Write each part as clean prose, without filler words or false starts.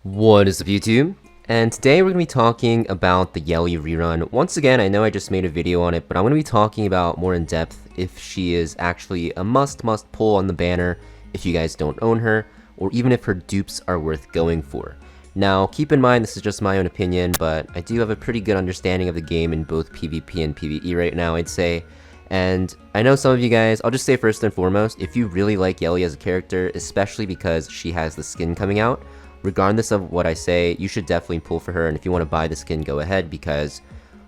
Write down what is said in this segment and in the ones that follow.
What is up, YouTube? And today we're going to be talking about the Yeli rerun. Once again, I know I just made a video on it, but I'm going to be talking about more in depth if she is actually a must pull on the banner if you guys don't own her, or even if her dupes are worth going for. Now, keep in mind this is just my own opinion, but I do have a pretty good understanding of the game in both PvP and PvE right now, I'd say. And I know some of you guys, I'll just say first and foremost, if you really like Yeli as a character, especially because she has the skin coming out, regardless of what I say, you should definitely pull for her, and if you want to buy the skin, go ahead, because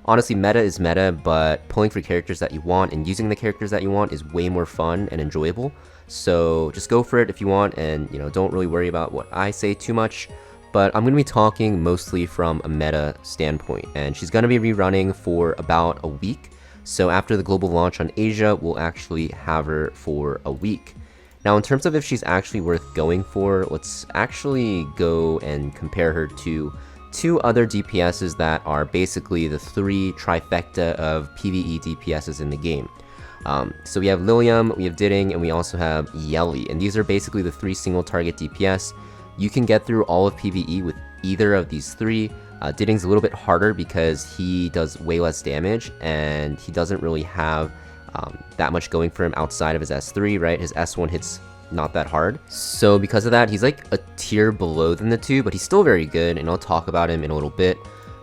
honestly, meta is meta, but pulling for characters that you want and using the characters that you want is way more fun and enjoyable. So just go for it if you want, and don't really worry about what I say too much. But I'm going to be talking mostly from a meta standpoint, and she's going to be rerunning for about a week. So after the global launch on Asia, we'll actually have her for a week. Now, in terms of if she's actually worth going for, let's actually go and compare her to two other DPSs that are basically the three trifecta of PvE DPSs in the game. So we have Liliam, we have Ditting, and we also have Yeli, and these are basically the three single target DPS. You can get through all of PvE with either of these three. Ditting's a little bit harder because he does way less damage, and he doesn't really have that much going for him outside of his S3, right? His S1 hits not that hard. So because of that, he's like a tier below than the two, but he's still very good, and I'll talk about him in a little bit.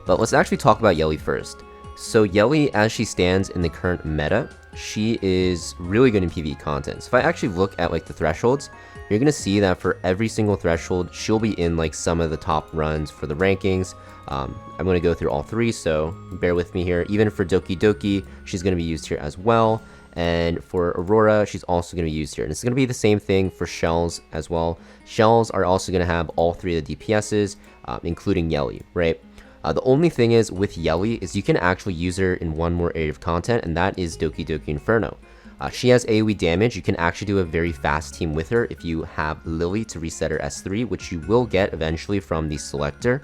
But let's actually talk about Yeli first. So Yeli, as she stands in the current meta, she is really good in PvE content. So if I actually look at like the thresholds, you're gonna see that for every single threshold, she'll be in like some of the top runs for the rankings. I'm gonna go through all three, so bear with me here. Even for Doki Doki, she's gonna be used here as well. And for Aurora, she's also going to be used here. And it's going to be the same thing for Shells as well. Shells are also going to have all three of the DPSs, including Yeli, right? The only thing is with Yeli is you can actually use her in one more area of content, and that is Doki Doki Inferno. She has AoE damage. You can actually do a very fast team with her if you have Lily to reset her S3, which you will get eventually from the selector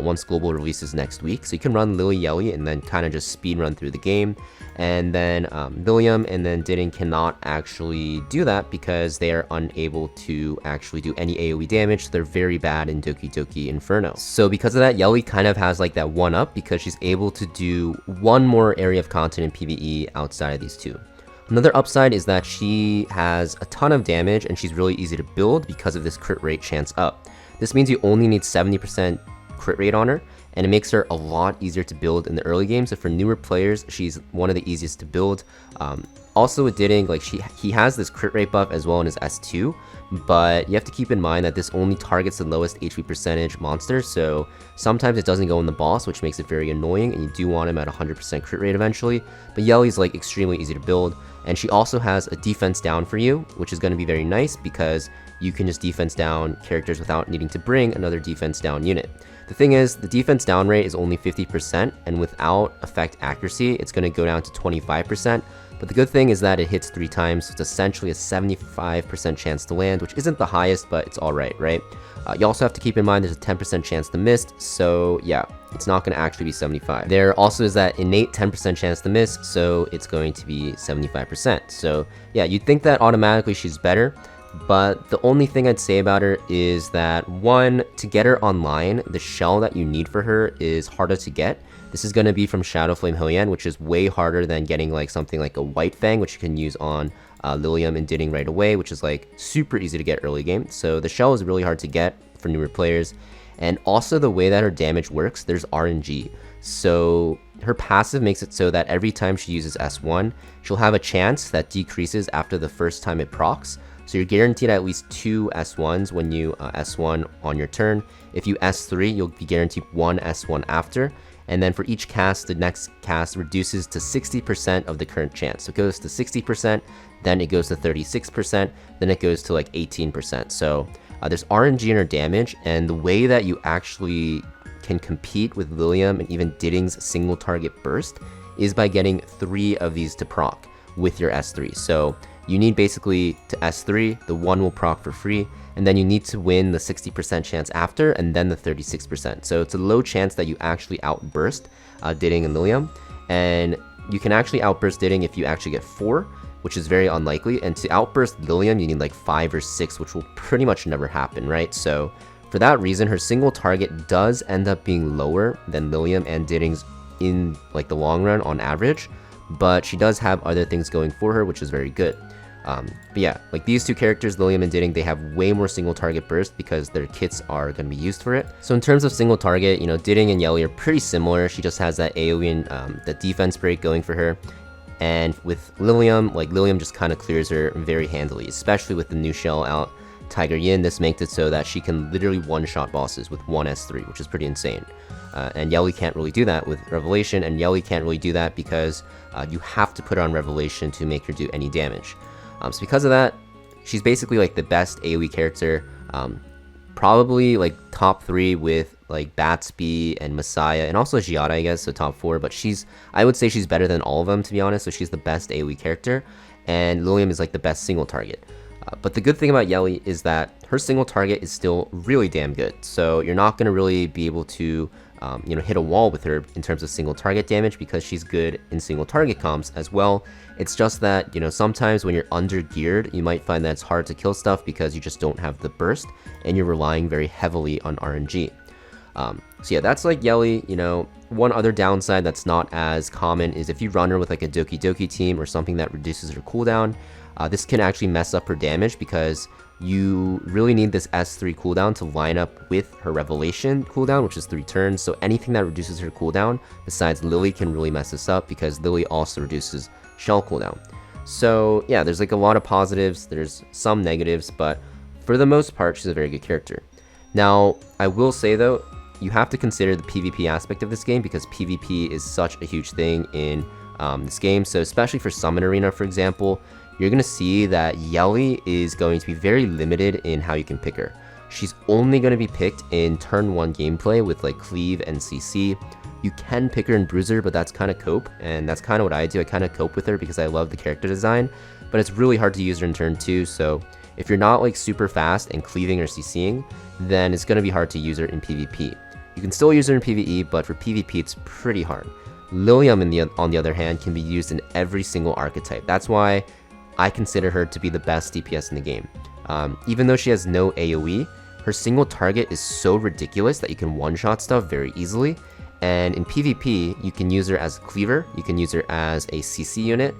once global releases next week. So you can run Lily Yeli and then kind of just speed run through the game. And then Liliam and then Ditting cannot actually do that because they are unable to actually do any AoE damage. So they're very bad in Doki Doki Inferno. So because of that, Yeli kind of has like that one up because she's able to do one more area of content in PvE outside of these two. Another upside is that she has a ton of damage and she's really easy to build because of this crit rate chance up. This means you only need 70% crit rate on her, and it makes her a lot easier to build in the early game. So for newer players, she's one of the easiest to build. Also with Ditting, like he has this crit rate buff as well in his S2, but you have to keep in mind that this only targets the lowest HP percentage monsters, so sometimes it doesn't go in the boss, which makes it very annoying, and you do want him at 100% crit rate eventually. But Yeli's like extremely easy to build, and she also has a defense down for you, which is going to be very nice because you can just defense down characters without needing to bring another defense down unit. The thing is, the defense down rate is only 50%, and without effect accuracy, it's going to go down to 25%. But the good thing is that it hits 3 times, so it's essentially a 75% chance to land, which isn't the highest, but it's alright, right? You also have to keep in mind there's a 10% chance to miss, so yeah, it's not going to actually be 75. There also is that innate 10% chance to miss, so it's going to be 75%. So yeah, you'd think that automatically she's better. But the only thing I'd say about her is that, one, to get her online, the shell that you need for her is harder to get. This is going to be from Shadow Flame Hyoen, which is way harder than getting like something like a White Fang, which you can use on Liliam and Ditting right away, which is like super easy to get early game. So the shell is really hard to get for newer players. And also the way that her damage works, there's RNG. So her passive makes it so that every time she uses S1, she'll have a chance that decreases after the first time it procs. So you're guaranteed at least 2 S1s when you S1 on your turn. If you S3, you'll be guaranteed 1 S1 after. And then for each cast, the next cast reduces to 60% of the current chance. So it goes to 60%, then it goes to 36%, then it goes to like 18%. So there's RNG in her damage, and the way that you actually can compete with Liliam and even Ditting's single target burst is by getting 3 of these to proc with your S3. So you need basically to S3, the 1 will proc for free, and then you need to win the 60% chance after, and then the 36%. So it's a low chance that you actually outburst Ditting and Liliam, and you can actually outburst Ditting if you actually get 4, which is very unlikely, and to outburst Liliam, you need like 5 or 6, which will pretty much never happen, right? So for that reason, her single target does end up being lower than Liliam and Ditting's in like the long run on average, but she does have other things going for her, which is very good. But yeah, like these two characters, Liliam and Ditting, they have way more single target burst because their kits are going to be used for it. So in terms of single target, you know, Ditting and Yeli are pretty similar. She just has that AoE and the defense break going for her. And with Liliam, like Liliam just kind of clears her very handily, especially with the new shell out, Tiger Yin. This makes it so that she can literally one-shot bosses with one S3, which is pretty insane. And Yeli can't really do that with Revelation, and Yeli can't really do that because you have to put her on Revelation to make her do any damage. So because of that, she's basically like the best AoE character, probably like top 3 with like Batsby and Messiah, and also Giada, I guess, so top 4, but I would say she's better than all of them, to be honest, so she's the best AoE character, and Liliam is like the best single target. But the good thing about Yeli is that her single target is still really damn good, so you're not going to really be able to you know, hit a wall with her in terms of single target damage because she's good in single target comps as well. It's just that, you know, sometimes when you're under geared, you might find that it's hard to kill stuff because you just don't have the burst and you're relying very heavily on RNG. So yeah, that's like Yeli. You know, one other downside that's not as common is if you run her with like a Doki Doki team or something that reduces her cooldown, this can actually mess up her damage because you really need this S3 cooldown to line up with her Revelation cooldown, which is 3 turns. So anything that reduces her cooldown besides Lily can really mess this up because Lily also reduces shell cooldown. So yeah, there's like a lot of positives, there's some negatives, but for the most part, she's a very good character. Now, I will say though, you have to consider the PvP aspect of this game because PvP is such a huge thing in this game. So especially for Summon Arena, for example, you're going to see that Yeli is going to be very limited in how you can pick her. She's only going to be picked in turn 1 gameplay with like Cleave and CC. You can pick her in Bruiser, but that's kind of cope, and that's kind of what I do. I kind of cope with her because I love the character design, but it's really hard to use her in turn 2, so if you're not like super fast and cleaving or CCing, then it's going to be hard to use her in PvP. You can still use her in PvE, but for PvP it's pretty hard. Liliam, on the other hand, can be used in every single archetype. That's why I consider her to be the best DPS in the game. Even though she has no AoE, her single target is so ridiculous that you can one-shot stuff very easily. And in PvP, you can use her as a cleaver, you can use her as a CC unit,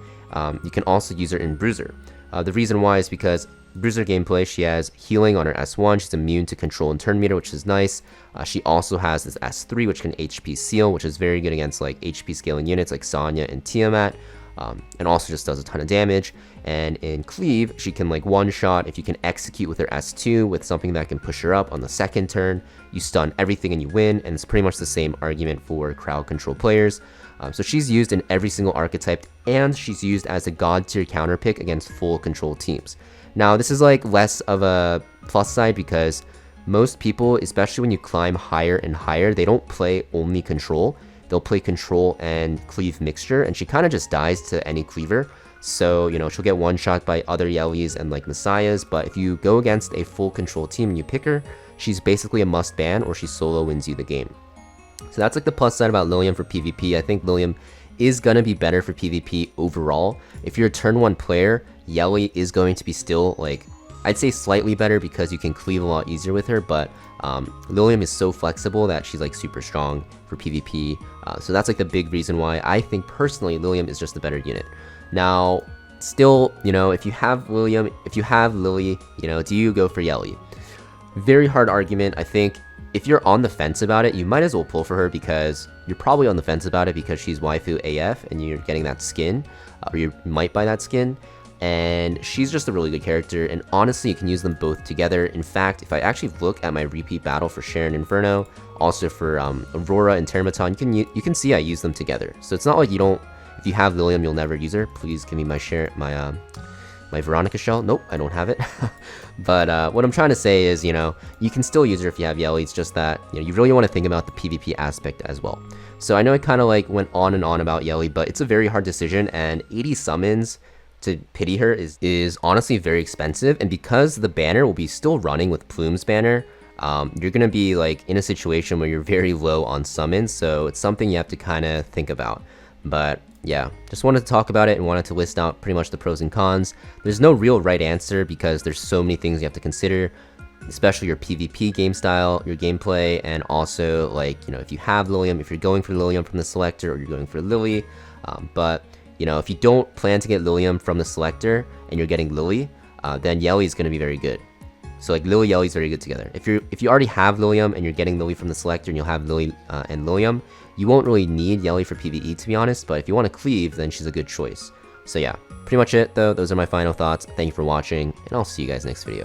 you can also use her in Bruiser. The reason why is because Bruiser gameplay, she has healing on her S1, she's immune to control and turn meter, which is nice. She also has this S3, which can HP seal, which is very good against like HP scaling units like Sonya and Tiamat. And also just does a ton of damage. And in Cleave, she can like one-shot. If you can execute with her S2 with something that can push her up on the second turn, you stun everything and you win, and it's pretty much the same argument for crowd control players. So she's used in every single archetype, and she's used as a god tier counter pick against full control teams. Now this is like less of a plus side because most people, especially when you climb higher and higher, they don't play only control. They'll play control and cleave mixture, and she kind of just dies to any cleaver. So, you know, she'll get one shot by other Yelis and like Messiahs, but if you go against a full control team and you pick her, she's basically a must ban or she solo wins you the game. So that's like the plus side about Liliam for PvP. I think Liliam is going to be better for PvP overall. If you're a turn 1 player, Yeli is going to be still like, I'd say slightly better because you can cleave a lot easier with her, but Liliam is so flexible that she's like super strong for PvP. So that's like the big reason why I think personally Liliam is just the better unit. Now, still, you know, if you have Liliam, if you have Lily, you know, do you go for Yeli? Very hard argument. I think if you're on the fence about it, you might as well pull for her because you're probably on the fence about it because she's waifu AF and you're getting that skin, or you might buy that skin. And she's just a really good character, and honestly you can use them both together. In fact, if I actually look at my repeat battle for Sharon Inferno, also for Aurora and Termaton, you can see I use them together. So it's not like you don't, if you have Liliam you'll never use her. Please give me my my Veronica shell. Nope, I don't have it. But what I'm trying to say is, you know, you can still use her if you have Yeli. It's just that, you know, you really want to think about the PvP aspect as well. So I know I kind of like went on and on about Yeli, but it's a very hard decision, and 80 summons to pity her is honestly very expensive. And because the banner will be still running with Plume's banner, you're gonna be like in a situation where you're very low on summons, so it's something you have to kind of think about. But yeah, just wanted to talk about it and wanted to list out pretty much the pros and cons. There's no real right answer because there's so many things you have to consider. especially your PvP game style, your gameplay, and also like, you know, if you have Liliam, if you're going for Liliam from the selector or you're going for Lily. But you know, if you don't plan to get Liliam from the selector and you're getting Lily, then Yeli is going to be very good. So like Lily Yeli is very good together. If you already have Liliam and you're getting Lily from the selector and you'll have Lily and Liliam, you won't really need Yeli for PvE, to be honest. But if you want to cleave, then she's a good choice. So yeah, pretty much it though. Those are my final thoughts. Thank you for watching, and I'll see you guys next video.